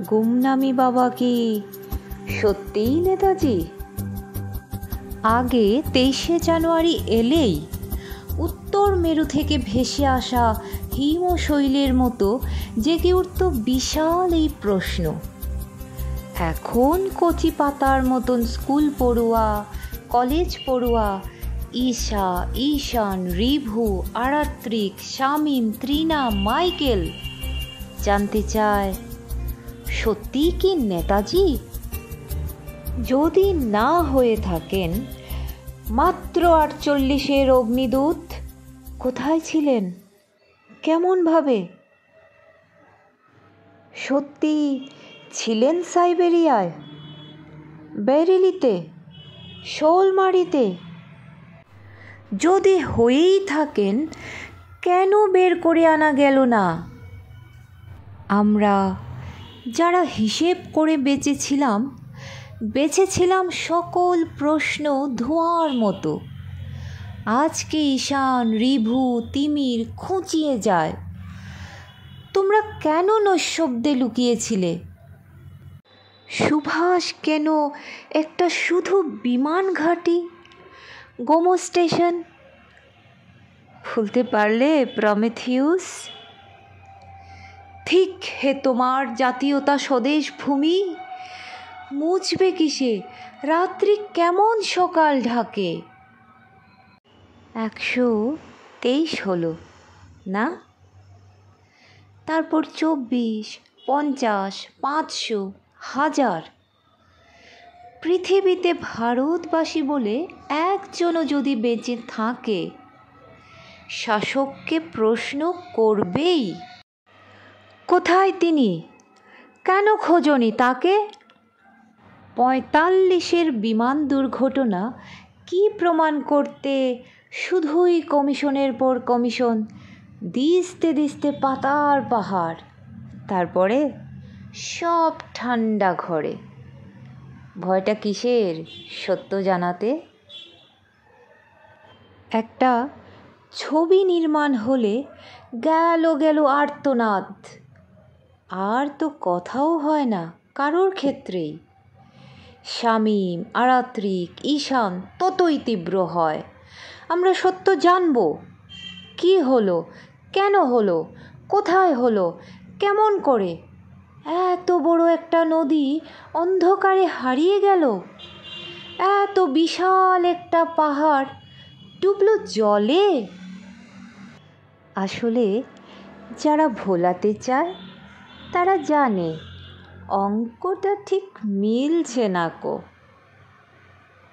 গুমনামি বাবা কি সত্যিই নেতাজি? আগে 23শে জানুয়ারি এলেই উত্তর মেরু থেকে ভেসে আসা হিমশৈলের মতো জেগে উঠত বিশাল এই প্রশ্ন। এখন কচি পাতার মতন স্কুল পড়ুয়া, কলেজ পড়ুয়া ঈশা, ঈশান, রিভু, আরাত্রিক, শামীম, ত্রিনা, মাইকেল জানতে চায়, সত্যিই কি নেতাজি? যদি না হয়ে থাকেন, মাত্র 48-এর অগ্নিদূত কোথায় ছিলেন, কেমনভাবে? সত্যি ছিলেন সাইবেরিয়ায়, বেরেলিতে, শোলমারিতে? যদি হয়েই থাকেন, কেন বের করে আনা গেল না? আমরা যারা হিসেব করে বেঁচেছিলাম সকল প্রশ্ন ধোঁয়ার মতো, আজকে ঈশান, রিভু, তিমির খুঁচিয়ে যায়। তোমরা কেন নৈশব্দে লুকিয়েছিলে? সুভাষ কেন একটা শুধু বিমান ঘাঁটি, গোমো স্টেশন? ভুলতে পারলে প্রমেথিউস? ঠিক হে তোমার জাতীয়তা স্বদেশ ভূমি, মুছবে কিসে রাত্রি কেমন সকাল ঢাকে? 123 হলো না? তারপর 24, 50, 500, 1000। পৃথিবীতে ভারতবাসী বলে একজনও যদি বেঁচে থাকে, শাসককে প্রশ্ন করবেই, কোথায় তিনি, কেন খোঁজনি তাকে? 45-এর বিমান দুর্ঘটনা কি প্রমাণ করতে শুধুই কমিশনের পর কমিশন, দিস্তে দিস্তে পাতার পাহাড়, তারপরে সব ঠান্ডা ঘরে। ভয়টা কিসের সত্য জানাতে? একটা ছবি নির্মাণ হলে গেল আর্তনাদ, আর তো কথাও হয় না কারোর ক্ষেত্রেই। শামীম, আরাত্রিক, ঈশান ততই তীব্র হয়। আমরা সত্য জানব, কি হলো, কেন হলো, কোথায় হলো, কেমন করে? এত বড় একটা নদী অন্ধকারে হারিয়ে গেল, এত বিশাল একটা পাহাড় ডুবলো জলে। আসলে যারা ভোলাতে চায় তারা জানে অঙ্কটা ঠিক মিলছে না কো।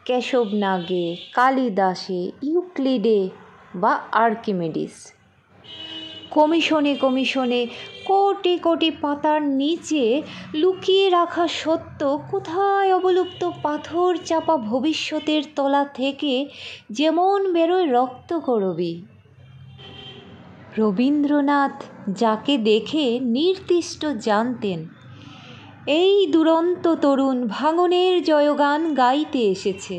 কেশবনাগে, কালিদাসে, ইউক্লিডে বা আর্কিমিডিস, কমিশনে কোটি কোটি পাতার নিচে লুকিয়ে রাখা সত্য কোথায় অবলুপ্ত পাথর চাপা ভবিষ্যতের তলা থেকে যেমন বেরোয় রক্তকরবী। রবীন্দ্রনাথ যাকে দেখে নির্দিষ্ট জানতেন, এই দুরন্ত তরুণ ভাঙনের জয়গান গাইতে এসেছে।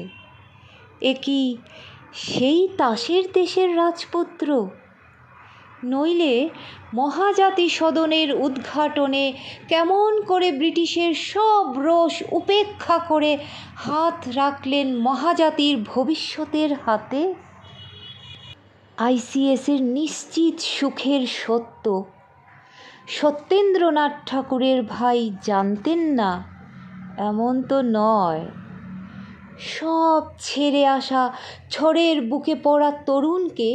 এ কি সেই তাসের দেশের রাজপুত্র? নইলে মহাজাতি সদনের উদ্ঘাটনে কেমন করে ব্রিটিশের সব রোষ উপেক্ষা করে হাত রাখলেন মহাজাতির ভবিষ্যতের হাতে? আইসিএসের নিশ্চিত সুখের সত্য সত্যেন্দ্রনাথ ঠাকুরের ভাই জানতেন না এমন তো নয়। সব ছেড়ে আসা ঝড়ের বুকে পড়া তরুণকে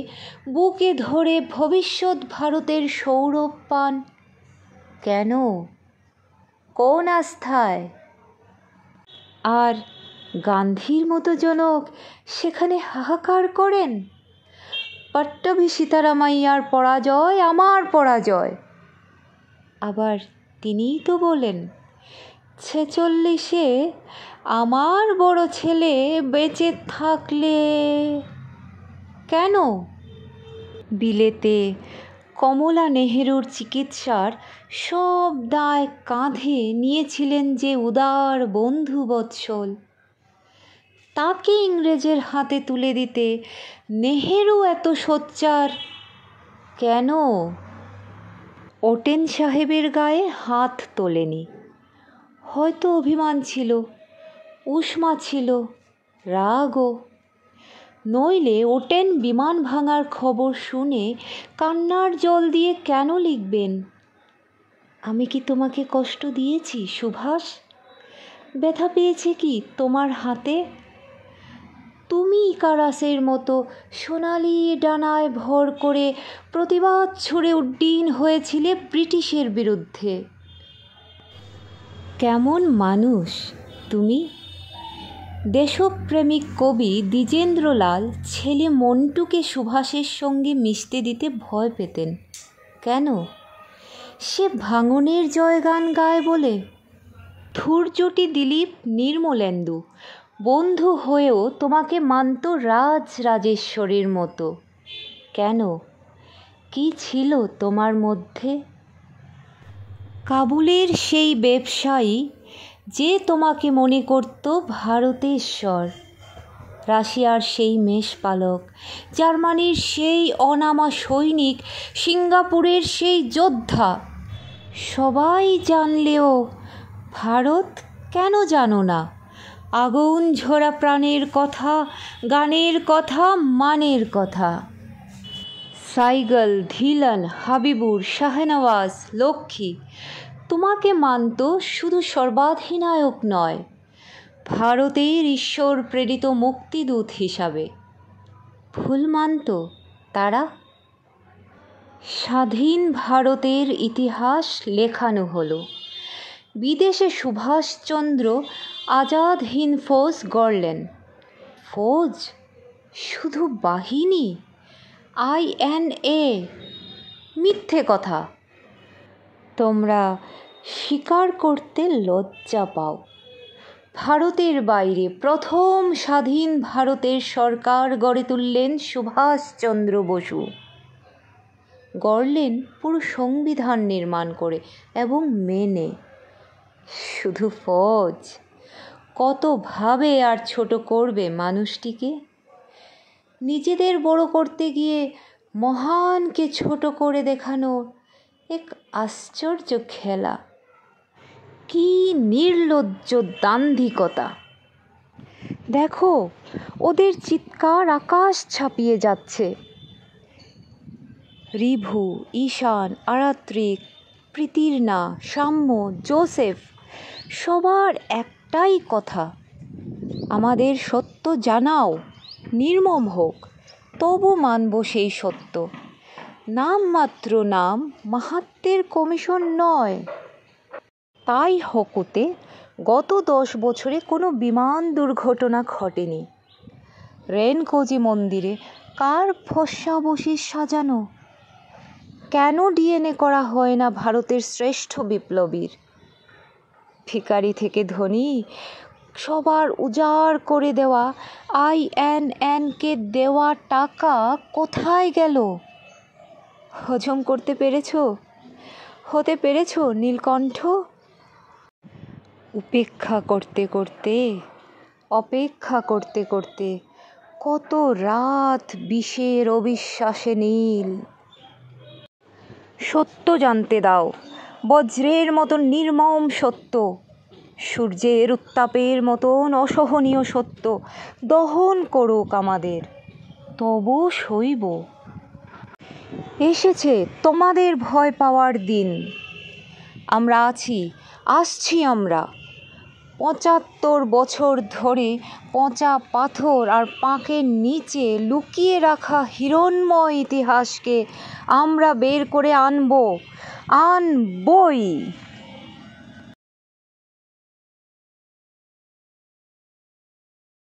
বুকে ধরে ভবিষ্যৎ ভারতের সৌরভ পান কেন, কোন আস্থায়? আর গান্ধীর মতো জনক সেখানে হাহাকার করেন, পট্টভি সীতারামাইয়ার পরাজয় আমার পরাজয়। আবার তিনিই তো বলেন 46-এ আমার বড় ছেলে বেঁচে থাকলে। কেন? বিলেতে কমলা নেহেরুর চিকিৎসার সব দায় কাঁধে নিয়েছিলেন যে উদার বন্ধু বৎসল, তাকে ইংরেজের হাতে তুলে দিতে নেহেরু এত সোচ্চার কেন? ওটেন সাহেবের গায়ে হাত তোলেনি, হয়তো অভিমান ছিল, উষ্মা ছিল, রাগও। নইলে ওটেন বিমান ভাঙার খবর শুনে কান্নার জল দিয়ে কেন লিখবেন? আমি কি তোমাকে কষ্ট দিয়েছি সুভাষ? ব্যথা পেয়েছে কি তোমার হাতে? তুমি ইকারাসের মতো সোনালি ডানায় ভর করে প্রতিবাদ ছুড়ে উড্ডীন হয়েছিলে ব্রিটিশের বিরুদ্ধে। কেমন মানুষ তুমি! দেশপ্রেমিক কবি দ্বিজেন্দ্রলাল ছেলে মন্টুকে সুভাষের সঙ্গে মিশতে দিতে ভয় পেতেন। কেন? সে ভাঙনের জয়গান গায় বলে। ধূর্যটি দিলীপ নির্মলেন্দু বন্ধু হয়েও তোমাকে মানত রাজরাজেশ্বরীর মতো। কেন? কি ছিল তোমার মধ্যে? কাবুলের সেই ব্যবসায়ী যে তোমাকে মনে করত ভারতেশ্বর, রাশিয়ার সেই মেষপালক, জার্মানির সেই অনামা সৈনিক, সিঙ্গাপুরের সেই যোদ্ধা, সবাই জানলেও ভারত কেন জানো না? আগুন ঝরা প্রাণের কথা, গানের কথা, মানের কথা। সাইগল, ধিলান, হাবিবুর, শাহনওয়াজ, লক্ষ্মী তোমাকে মানত শুধু সর্বাধিনায়ক নয়, ভারতের ঈশ্বর প্রেরিত মুক্তিদূত হিসাবে। ভুল মানত তারা? স্বাধীন ভারতের ইতিহাস লেখানো হলো। বিদেশে সুভাষচন্দ্র আজাদ হিন্দ ফৌজ গড়লেন। ফৌজ? শুধু বাহিনী? INA? মিথ্যে কথা। তোমরা স্বীকার করতে লজ্জা পাও। ভারতের বাইরে প্রথম স্বাধীন ভারতের সরকার গড়ে তুললেন সুভাষচন্দ্র বসু। গড়লেন পুরো সংবিধান নির্মাণ করে এবং মেনে। শুধু ফৌজ? কতভাবে আর ছোট করবে মানুষটিকে? নিজেদের বড় করতে গিয়ে মহানকে ছোট করে দেখানো এক আশ্চর্য খেলা। কি নির্লজ্জ দাম্ভিকতা! দেখো, ওদের চিৎকার আকাশ ছাপিয়ে যাচ্ছে। রিভু, ঈশান, আরাত্রিক, প্রীতির্ণা, সাম্য, জোসেফ সবার একটাই কথা, আমাদের সত্য জানাও, নির্মম হোক, তবু মানব সেই সত্য। নামমাত্র নাম, মাহাত্ম্যের কমিশন নয়। তাই হকুতে গত 10 বছরে কোনো বিমান দুর্ঘটনা ঘটেনি। রেনকোজি মন্দিরে কার ভস্মাবশেষ সাজানো? কেন DNA করা হয় না ভারতের শ্রেষ্ঠ বিপ্লবীর? ভিখারি থেকে ধনী সবার উজাড় করে দেওয়া INN-কে দেওয়া টাকা কোথায় গেল? হজম করতে পেরেছ? হতে পেরেছ নীলকণ্ঠ? উপেক্ষা করতে করতে, অপেক্ষা করতে করতে কত রাত বিষের অবিশ্বাসে নীল। সত্য জানতে দাও, বজ্রের মতন নির্মম সত্য, সূর্যের উত্তাপের মতন অসহনীয় সত্য দহন করুক আমাদের, তবু সইব। এসেছে তোমাদের ভয় পাওয়ার দিন। আমরা আছি, আসছি আমরা। 75 বছর ধরে পচা পাথর আর পাঁকের নিচে লুকিয়ে রাখা হিরণ্ময় ইতিহাসকে আমরা বের করে আনবই।